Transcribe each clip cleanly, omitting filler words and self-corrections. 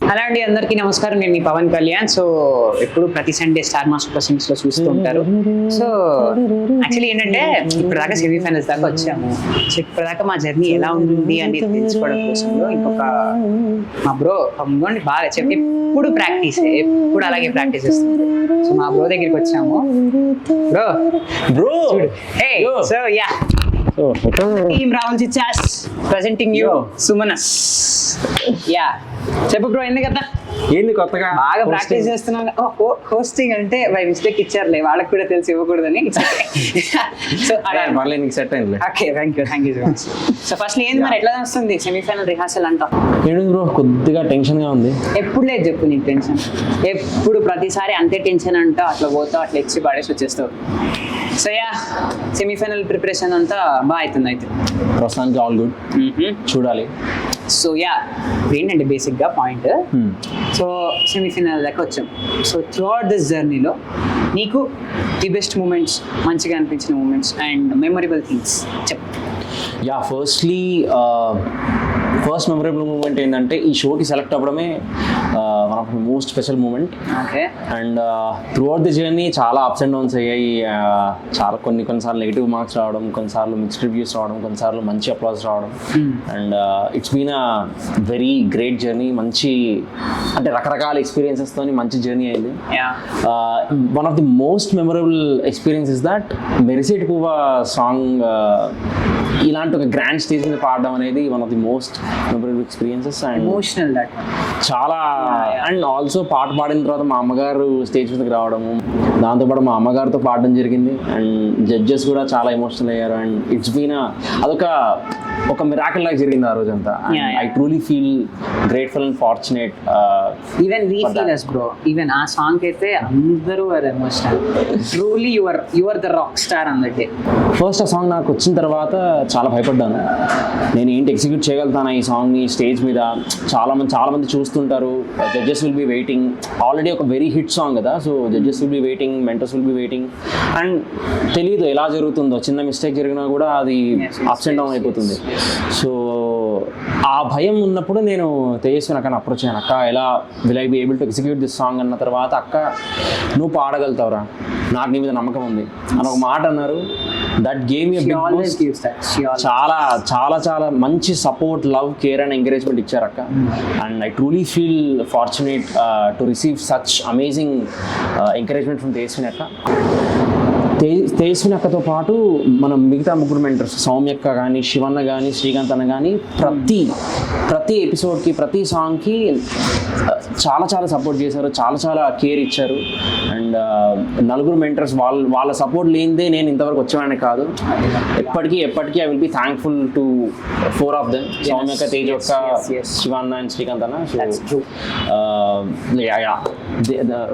Hello అండి, అందరికీ నమస్కారం. నేను మీ పవన్ కళ్యాణ్. సో ఎప్పుడు ప్రతి సండే స్టార్ మాస్టర్ క్వశ్చన్స్ లో చూస్తూ ఉంటారు. సో యాక్చువల్లీ ఏంటంటే ఇప్పటిదాకా సెమీఫైనల్స్ దాకా వచ్చాము. సో ఇప్పటిదాకా మా జర్నీ ఎలా ఉంది అని తెలుసుకోవడం కోసంలో ఇంకొక మా బ్రో బాగా చెప్పి ఎప్పుడు ప్రాక్టీస్ ఎప్పుడు అలాగే ప్రాక్టీస్ చేస్తుంది. సో మా బ్రో దగ్గరికి వచ్చాము. Bro hey so ya team Rahul చిచ్చాస్ ప్రెజెంటింగ్ యూ సుమనస్. యా చెప్పు బ్రో, ఎందుకు కదా ఏంది కొత్తగా బాగా ప్రాక్టీస్ చేస్తున్నాను. హోస్టింగ్ అంటే బై మిస్టేక్ ఇచ్చారులే, వాళ్ళకి కూడా తెలిసి ఇవ్వకూడదని. సో సెట్ అయింది. Okay, thank you so much. So first ఏంది మరి ఎట్లా వస్తుంది సెమీఫైనల్ రిహార్సల్ అంటా? ఏంటి బ్రో, కొద్దిగా టెన్షన్ గా ఉంది. ఎప్పుడు లేదు చెప్పు నీకు టెన్షన్. ఎప్పుడు ప్రతిసారి అంతే టెన్షన్ అంటా, అట్లా పోతావు, అట్లా ఇచ్చి పడేసి వచ్చేస్తావు. సో యా సెమీఫైనల్ ప్రిపరేషన్ అంతా బాగా అవుతుంది అయితే ప్రస్తుతానికి ఆల్ గుడ్. చూడాలి. సో యా ఏంటంటే బేసిక్గా పాయింట్, సో సెమీఫైనల్ దాకా వచ్చాం. సో త్రూ అవుట్ దిస్ జర్నీలో నీకు ది బెస్ట్ మూమెంట్స్, మంచిగా అనిపించిన మూమెంట్స్ అండ్ మెమొరబుల్ థింగ్స్ చెప్పు. యా ఫస్ట్ మెమరబుల్ మూమెంట్ ఏంటంటే ఈ షోకి సెలెక్ట్ అవ్వడమే one of the most special moment. Okay. And throughout the journey చాలా అప్స్ అండ్ డౌన్స్ అయ్యాయి. చాలా కొన్నిసార్లు నెగిటివ్ మార్క్స్ రావడం, కొన్నిసార్లు మిక్స్డ్ రివ్యూస్ రావడం, కొన్నిసార్లు మంచి అప్లాస్ రావడం. And it's been a very great journey. మంచి అంటే రకరకాల ఎక్స్పీరియన్సెస్తో మంచి జర్నీ అయింది. One of the most memorable experience is that మెరిసేట్ పువ్వా సాంగ్ ఇలాంటి ఒక గ్రాండ్ స్టేజ్ మీద పాడడం అనేది one of the most memorable experiences. And emotional that చాలా. అండ్ ఆల్సో పాట పాడిన తర్వాత మా అమ్మగారు స్టేజ్ మీదకి రావడము, దాంతోపాటు మా అమ్మగారితో పాడడం జరిగింది. అండ్ జడ్జెస్ కూడా చాలా ఎమోషనల్ అయ్యారు. అండ్ ఇట్స్ బీన్ అదొక మిరాకిల్ లాగా జరిగింది ఆ రోజంతా. I truly feel grateful and fortunate. Even we feel us bro. Even ఆ సాంగ్ అయితే అందరూ are emotional. Truly you are the rock star on that day. First ఆ సాంగ్ నాకు వచ్చిన తర్వాత చాలా భయపడ్డాను. నేను ఏంటి ఎగ్జిక్యూట్ చేయగలుగుతాను ఈ సాంగ్ని స్టేజ్ మీద. చాలా మంది చూస్తుంటారు. Judges will be waiting. Already ఒక వెరీ హిట్ సాంగ్ కదా, so judges will be waiting, mentors will be waiting. And తెలియదు ఎలా జరుగుతుందో, చిన్న మిస్టేక్ జరిగినా కూడా అది అప్స్ అండ్ డౌన్ అయిపోతుంది. సో ఆ భయం ఉన్నప్పుడు నేను తేజస్విని అక్కని అప్రోచ్ అయ్యాను. అక్క ఎలా will I be able to execute this song అన్న తర్వాత, అక్క నువ్వు పాడగలుగుతావురా, నాకు నీ మీద నమ్మకం ఉంది అని ఒక మాట అన్నారు. దట్ గేమ్ చాలా చాలా చాలా మంచి support, love, care and encouragement ఇచ్చారు అక్క. And I truly feel fortunate to receive such amazing encouragement from Tejaswini అక్క. తేజస్విని అక్కతో పాటు మనం మిగతా ముగ్గురు మెంటర్స్, సౌమ్యక్క కానీ, శివన్న కానీ, శ్రీకాంత్ అన్న కానీ ప్రతి ఎపిసోడ్కి, ప్రతి సాంగ్కి చాలా చాలా సపోర్ట్ చేశారు, చాలా చాలా కేర్ ఇచ్చారు. అండ్ నలుగురు మెంటర్స్ వాళ్ళ సపోర్ట్ లేనిదే నేను ఇంతవరకు వచ్చేవాడిని కాదు. ఎప్పటికీ I will be thankful to 4 of them, సౌమ్యక్క, తేజక్క, శివన్న అండ్ శ్రీకాంత్ అన్న.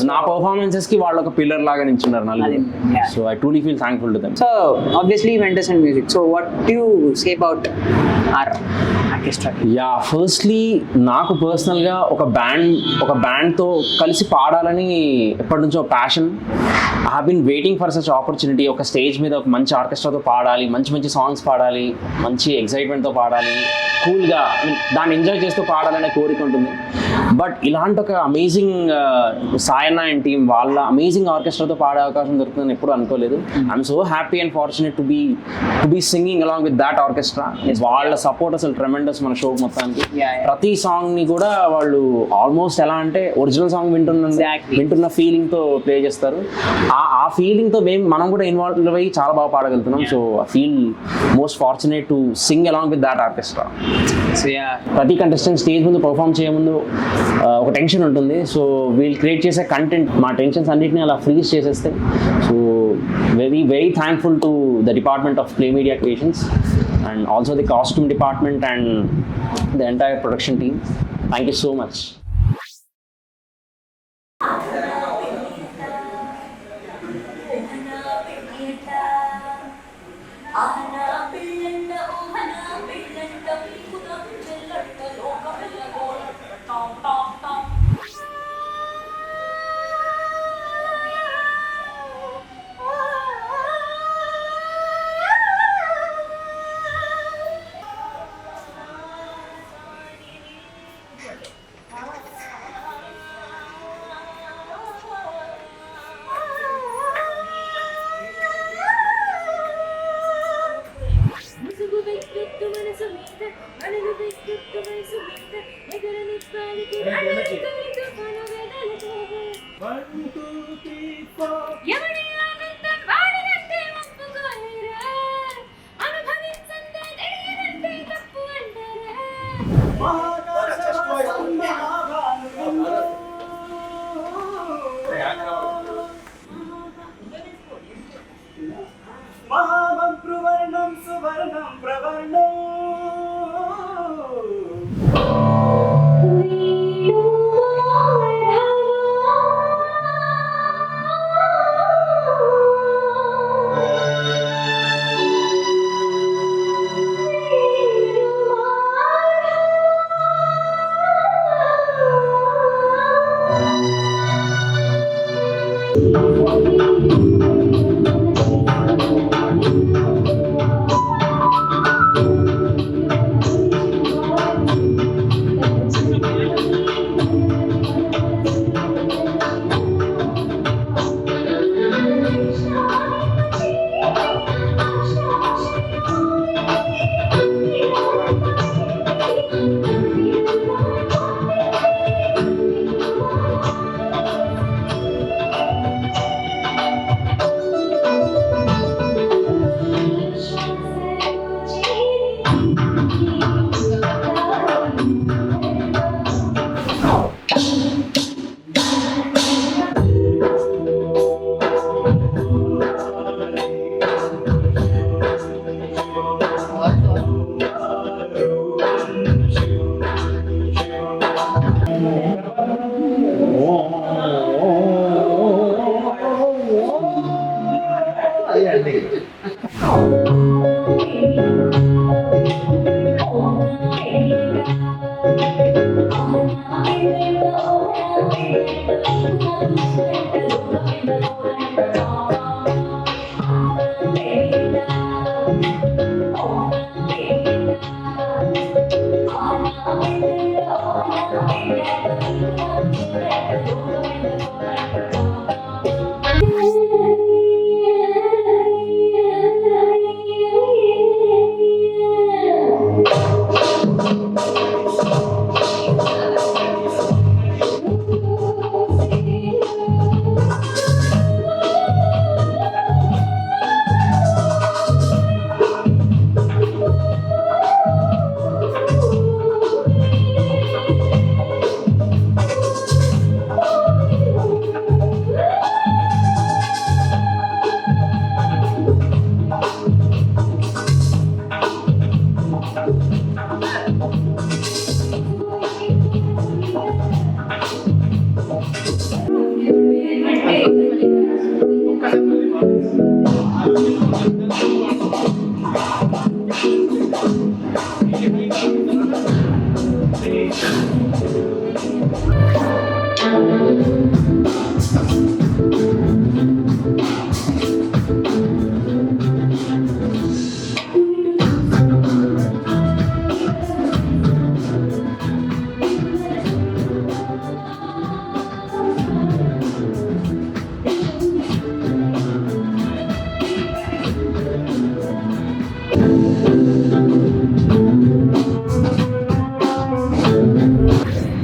సో నా పర్ఫార్మెన్సెస్కి వాళ్ళు ఒక పిల్లర్ లాగా నిల్చున్నారు నలుగురు. So I truly feel thankful to them. So obviously mentors and music. So what do you say about our orchestra? Yeah, firstly నాకు పర్సనల్గా ఒక బ్యాండ్తో కలిసి పాడాలని ఎప్పటి నుంచో passion. I have been waiting for such opportunity. ఒక స్టేజ్ మీద ఒక మంచి ఆర్కెస్ట్రాతో పాడాలి, మంచి సాంగ్స్ పాడాలి, మంచి ఎక్సైట్మెంట్తో పాడాలి, కూల్గా దాన్ని ఎంజాయ్ చేస్తూ పాడాలనే కోరిక ఉంటుంది. బట్ ఇలాంటి ఒక అమేజింగ్ సాయన్న అండ్ టీమ్ వాళ్ళ అమేజింగ్ ఆర్కెస్ట్రాతో పాడే అవకాశం దొరుకుతుందని ఎప్పుడు అనుకోలేదు. I'm so happy and fortunate to be singing along with that orchestra. వాళ్ళ సపోర్ట్ అసలు ట్రెమెండస్ మన షో మొత్తానికి. ప్రతి సాంగ్ని కూడా వాళ్ళు ఆల్మోస్ట్ ఎలా అంటే ఒరిజినల్ సాంగ్ వింటున్న ఫీలింగ్తో ప్లే చేస్తారు. ఆ ఫీలింగ్తో మనం కూడా ఇన్వాల్వ్ అయ్యి చాలా బాగా పాడగలుగుతున్నాం. So I feel most fortunate to sing along with that orchestra. ప్రతి కంటెస్టెంట్ స్టేజ్ ముందు పర్ఫామ్ చేయముందు ఒక టెన్షన్ ఉంటుంది. సో వీళ్ళు క్రియేట్ చేసే కంటెంట్ మా టెన్షన్స్ అన్నిటిని అలా ఫ్రీజ్ చేసేస్తే. So very thankful to the Department of Play Media Creations and also the costume department and the entire production team. Thank you so much.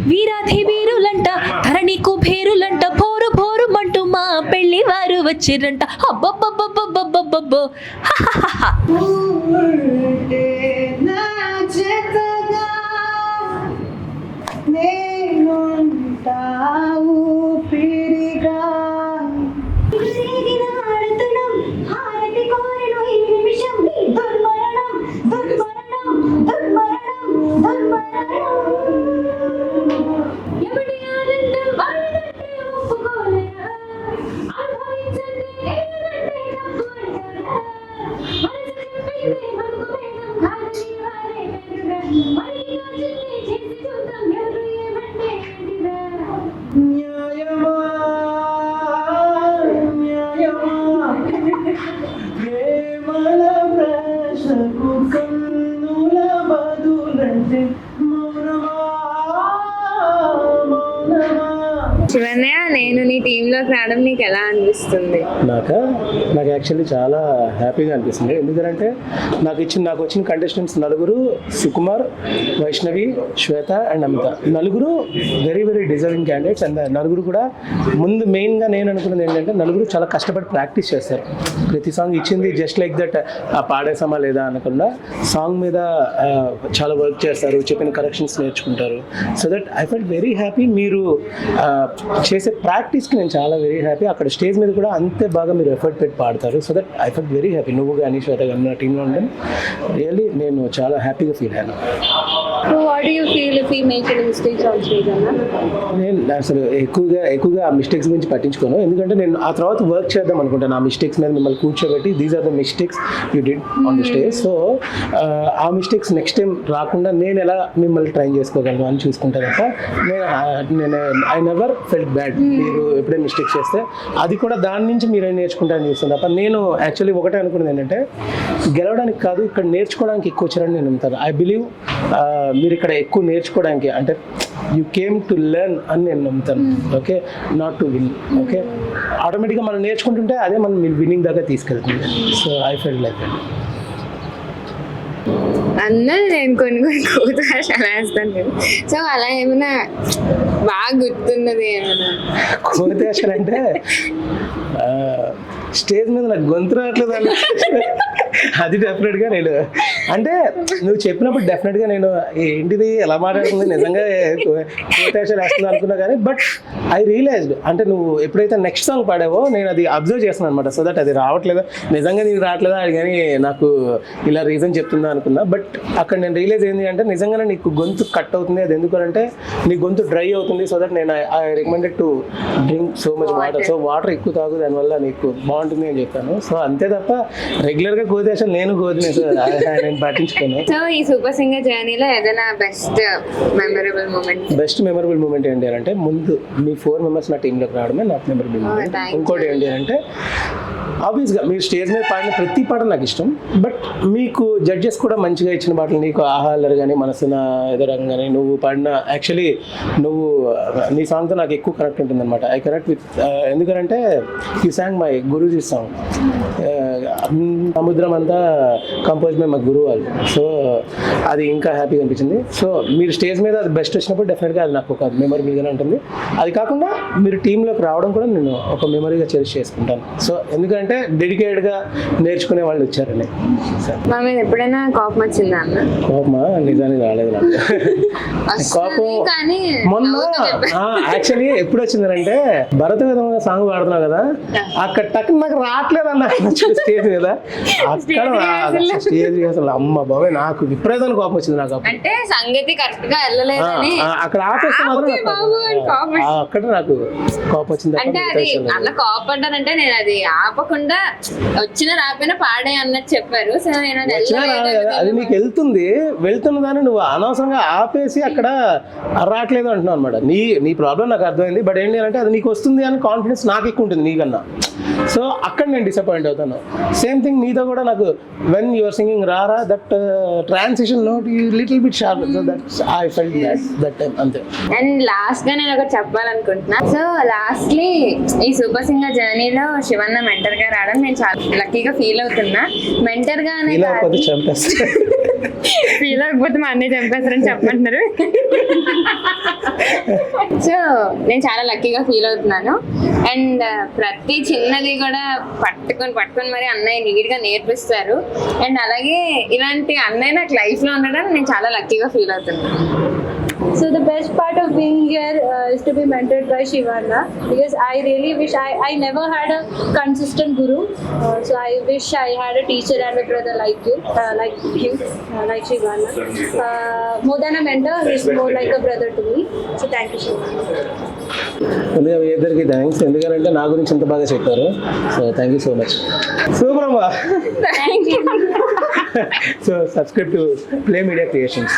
వీరాధి వీరులంట ధరణికు భేరులంట భోరు భోరు మంటూ మా పెళ్లి వారు వచ్చిరంట అబ్బబ్బబ్బబ్బబ్బబ్బబ్బో శివన్నయ్య, నేను నీ టీంలోకి రావడం నీకు ఎలా అనిపిస్తుంది? నాకు యాక్చువల్లీ చాలా హ్యాపీగా అనిపిస్తుంది. ఎందుకంటే నాకు వచ్చిన కంటెస్టెంట్స్ నలుగురు, సుకుమార్, వైష్ణవి, శ్వేత అండ్ అమిత, నలుగురు very very deserving candidates. And నలుగురు కూడా ముందు మెయిన్గా నేను అనుకున్నది ఏంటంటే నలుగురు చాలా కష్టపడి ప్రాక్టీస్ చేస్తారు. ప్రతి సాంగ్ ఇచ్చింది జస్ట్ లైక్ దట్ పాడేసామా లేదా అనకుండా సాంగ్ మీద చాలా వర్క్ చేస్తారు, చెప్పిన కరెక్షన్స్ నేర్చుకుంటారు. So that I felt very happy. మీరు చేసే ప్రాక్టీస్కి నేను చాలా వెరీ హ్యాపీ. అక్కడ స్టేజ్ మీద కూడా అంతే బాగా మీరు ఎఫర్ట్ పెట్టి పాడతారు. So that I felt very happy. నువ్వు కానీ శ్వేత కానీ నా టీంలో ఉండడం రియల్లీ నేను చాలా హ్యాపీగా ఫీల్ అయ్యాను. What do you feel if we make any mistakes on stage, Anna? నేను అసలు ఎక్కువగా ఆ మిస్టేక్స్ గురించి పట్టించుకోను. ఎందుకంటే నేను ఆ తర్వాత వర్క్ చేద్దాం అనుకుంటాను. ఆ మిస్టేక్స్ మీద మిమ్మల్ని కూర్చోబెట్టి these are the mistakes you did on the stage. So ఆ మిస్టేక్స్ నెక్స్ట్ టైం రాకుండా నేను ఎలా మిమ్మల్ని ట్రైన్ చేసుకోగలను అని చూసుకుంటాను తప్ప నేను ఐ నెవర్ ఫెల్ట్ బ్యాడ్. మీరు ఎప్పుడైనా మిస్టేక్స్ చేస్తే అది కూడా దాని నుంచి మీరేం నేర్చుకుంటారని చూస్తాను తప్ప నేను యాక్చువల్లీ ఒకటే అనుకున్నది ఏంటంటే గెలవడానికి కాదు, ఇక్కడ నేర్చుకోవడానికి ఎక్కువ వచ్చారని నేను నమ్ముతాను. ఐ బిలీవ్ మీరు ఇక్కడ ఎక్కువ నేర్చుకోవడానికి అంటే యూ కేమ్ టు లెర్న్ అని నేను నమ్ముతాను. Okay, not to win. Okay, ఆటోమేటిక్గా మనం నేర్చుకుంటుంటే అదే మనం విన్నింగ్ దాకా తీసుకెళ్తుంది. So I felt like that. అన్న నేను కొన్ని కూతురు అలా వేస్తాను కదా, సో అలా ఏమైనా బాగా గుర్తున్నది ఏమైనా? కోతేశ్వర అంటే స్టేజ్ మీద నాకు గొంతు రావట్లేదు అని అది డెఫినెట్గా నేను అంటే నువ్వు చెప్పినప్పుడు డెఫినెట్గా నేను ఏంటిది ఎలా మాట్లాడుతుంది నిజంగా కోతేశ్వర వేస్తుంది అనుకున్నా కానీ బట్ ఐ రియలైజ్డ్ అంటే నువ్వు ఎప్పుడైతే నెక్స్ట్ సాంగ్ పాడావో నేను అది అబ్జర్వ్ చేస్తున్నాను అనమాట. సో దట్ అది రావట్లేదా నిజంగా నీకు రావట్లేదా అది కానీ నాకు ఇలా రీజన్ చెప్తుందా అనుకున్నా. బట్ అక్కడ నేను రియలైజ్ ఏంటి అంటే నిజంగానే నీకు గొంతు కట్ అవుతుంది. అది ఎందుకంటే నీ గొంతు డ్రై అవుతుంది. సో దట్ నేను I recommended to drink so much water. So water ఎక్కువ తాగు, దానివల్ల నీకు బాగుంటుంది అని చెప్పాను. సో అంతే తప్ప రెగ్యులర్గా కోతేశ్వర నేను కోతినే నేను పట్టించుకోను. సో ఈ సూపర్ సింగర్ జర్నీలో ఏదైనా బెస్ట్ మెమరబుల్ మూమెంట్ ఏంటి అంటే ముందు మీ 4 members నా టీంలోకి రావడమే నాకు మెమరబుల్ మూమెంట్. ఇంకోటి ఏంటి అంటే ఆబ్వియస్గా మీరు స్టేజ్ మీద పాడిన ప్రతి పాట నాకు ఇష్టం. బట్ మీకు జడ్జెస్ కూడా మంచిగా ఇచ్చిన పాటలు నీకు ఆహాలర్ కానీ మనసున ఎదురంగా కానీ నువ్వు పాడిన యాక్చువల్లీ నువ్వు నీ సాంగ్తో నాకు ఎక్కువ కనెక్ట్ ఉంటుంది అనమాట. ఐ కనెక్ట్ విత్ ఎందుకంటే you song my Guruji song సముద్రం అంతా కంపోజ్ బై మా గురువు వాళ్ళు. సో అది ఇంకా హ్యాపీగా అనిపించింది. సో మీరు స్టేజ్ మీద అది బెస్ట్ వచ్చినప్పుడు డెఫినెట్గా అది నాకు ఒక మెమరబుల్గానే ఉంటుంది. అది కాకుండా మీరు టీంలోకి రావడం కూడా నేను ఒక మెమరీగా చెరిష్ చేసుకుంటాను. సో ఎందుకంటే డెడికేటెడ్గా నేర్చుకునే వాళ్ళు వచ్చారని. మా మీద ఎప్పుడైనా కోపం వచ్చిందా అన్న? కోపమా? నిజానికి రాలేదు నాకు కోపం. మొన్న యాక్చువల్లీ ఎప్పుడు వచ్చిందంటే భరత విధంగా సాంగ్ పాడుతున్నావు కదా, అక్కడ టక్ నాకు రావట్లేదు అన్న స్టేజ్ మీద. అక్కడ స్టేజ్ అసలు అమ్మ బాబాయ్ నాకు విపరీతమైన కోపం వచ్చింది. నాకు అంటే సంగతి కరెక్ట్ గా వెళ్ళలేదని అక్కడ ఆపేస్తే మాత్రం అక్కడ నాకు కోపం వచ్చింది. అంటే అది అలా కోపడ్డానంటే నేను అది చెప్పకుండా వచ్చినా రాకపోయినా పాడే అన్నట్టు చెప్పారు. సో నేను అది వచ్చినా రాదు కదా, అది నీకు వెళ్తున్న దాన్ని నువ్వు అనవసరంగా ఆపేసి అక్కడ రావట్లేదు అంటున్నావు అనమాట. నీ ప్రాబ్లం నాకు అర్థమైంది, బట్ ఏంటి అంటే అది నీకు వస్తుంది అని కాన్ఫిడెన్స్ నాకు ఎక్కువ ఉంటుంది నీకన్నా. సో అక్కడ నేను డిసప్పాయింట్ అవుతాను. సేమ్ థింగ్ నీతో కూడా నాకు వెన్ యువర్ సింగింగ్ రారా that transition note you little bit sharp, so that's I felt that time అంతే. అండ్ లాస్ట్ గా నేను ఒకటి చెప్పాలనుకుంటున్నా. సో లాస్ట్లీ ఈ సూపర్ సింగర్ జర్నీలో శివన్న మెంటర్ గా రావడం నేను చాలా లక్కీగా ఫీల్ అవుతున్నా. మెంటర్ గా ఇలా పోతే చంపేస్తా. ఫీల్ అవ్వకపోతే మా అన్నయ్య చంపేస్తారని చెప్పమంటున్నారు. సో నేను చాలా లక్కీగా ఫీల్ అవుతున్నాను. అండ్ ప్రతి చిన్నది కూడా పట్టుకొని మరి అన్నయ్య నీట్ గా నేర్పిస్తారు. అండ్ అలాగే ఇలాంటి అన్నయ్య నాకు లైఫ్ లో ఉండడం నేను చాలా లక్కీగా ఫీల్ అవుతున్నాను. So the best part of being here is to be mentored by Shivanna, because I really wish I never had a consistent guru. So I wish I had a teacher and a brother like like Shivanna. More than a mentor, he's more like a brother to me. So thank you, Shivanna. ముందుగా మీ ఇద్దరికి thanks, ఎందుకంటే నా గురించి ఎంత బాగా చెప్పారు. So thank you so much. Super అమ్మా. Thank you. So subscribe to Play Media creations.